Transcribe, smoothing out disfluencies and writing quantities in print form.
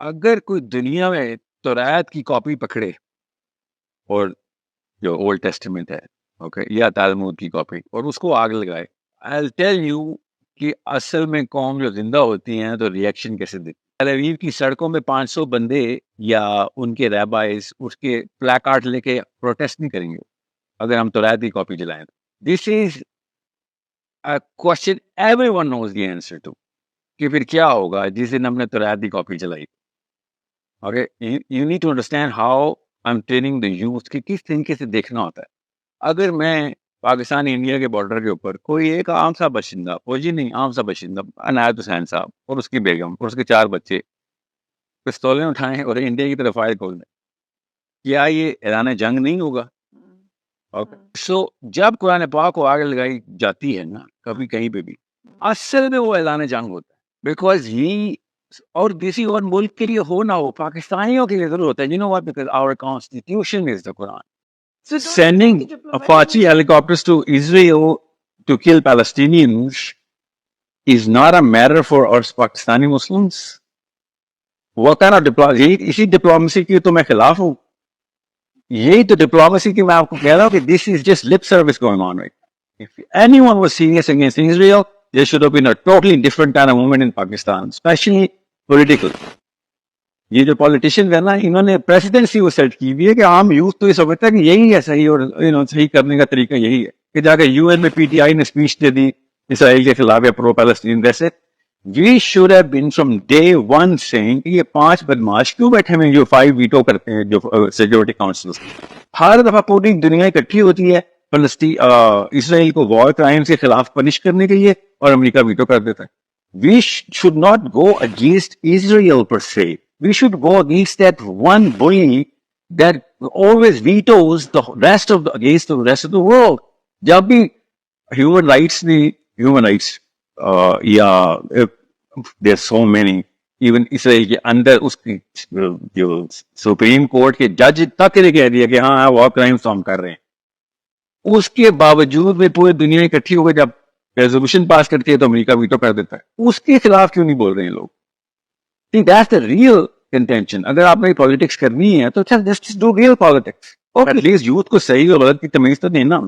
अगर कोई दुनिया में तौरात की कॉपी पकड़े और जो ओल्ड टेस्टामेंट है, ओके, या तालमूद की कॉपी, और उसको आग लगाए, आई विल टेल यू कि असल में कौम जो जिंदा होती हैं तो रिएक्शन कैसे देती है। तल अवीव की सड़कों में 500 बंदे या उनके रैबाइज उसके प्लेकार्ड लेके प्रोटेस्ट नहीं करेंगे अगर हम तौरात की कॉपी जलाएं। This is a question everyone knows the answer to, कि फिर क्या होगा जिस दिन हमने तौरात की कॉपी जलाई। Okay, you need to understand how I am training the youth कि किस तरीके से देखना होता है। अगर मैं पाकिस्तान इंडिया के बॉर्डर के ऊपर कोई एक आम सा बशिंदा, फौजी नहीं, आम सा बशिंदा, अनायत हुसैन साहब और उसकी बेगम और उसके 4 बच्चे पिस्तौलें उठाएं और इंडिया की तरफ फायर खोल दें, क्या ये ऐलान जंग नहीं होगा? ओके, सो जब कुरान पाक को आगे लगाई जाती है ना कभी कहीं पे भी, असल में वो ऐलान जंग होता है। बिकॉज ही, और किसी और मुल्क के लिए हो ना हो, पाकिस्तानियों के लिए जरूर होता है। You know what? Because our constitution is the Quran. So don't you Sending think diplomatic Apache helicopters to Israel to kill Palestinians is not a matter for us Pakistani Muslims. What kind of diplomacy? इसी diplomacy की तो मैं खिलाफ हूँ। यही तो diplomacy की मैं आपको कह रहा हूँ कि this is just lip service going on right. If anyone was serious against Israel, there should have been a totally different kind of movement in Pakistan, especially political. ये जो पॉलिटिशियन है ना, इन्होंने प्रेसिडेंसी वो सेट की हुई है कि आम यूथ तो ये समझता है कि यही है सही, और सही करने का तरीका यही है कि जाकर यूएन में पीटीआई ने स्पीच दे दी इसराइल के खिलाफ या प्रो पैलेस्टीन। वैसे we should have been from day one saying कि ये 5 बदमाश क्यों बैठे हुए जो 5 वीटो करते हैं जो सिक्योरिटी काउंसिल। हर दफा पूरी दुनिया इकट्ठी होती है इसराइल को वॉर क्राइम्स के खिलाफ पनिश करने के लिए, और अमेरिका वीटो कर देता है। We should not go against Israel per se. We should go against that one bully that always vetoes the rest of against the rest of the world. जब भी human rights, yeah, there's so many. Even Israel के अंदर उसकी जो supreme court के जज तक ने कह दिया कि हाँ वॉर क्राइम्स तो हम कर रहे हैं, उसके बावजूद भी पूरी दुनिया इकट्ठी होकर जब रेजोल्यूशन पास करती है तो अमेरिका वीटो कर देता है। उसके खिलाफ क्यों नहीं बोल रहे हैं लोग? Think that's the real contention. अगर आपने पॉलिटिक्स करनी है तो जस्ट डू रियल पॉलिटिक्स, और एटलीस्ट यूथ को सही और गलत की तमीज तो देना।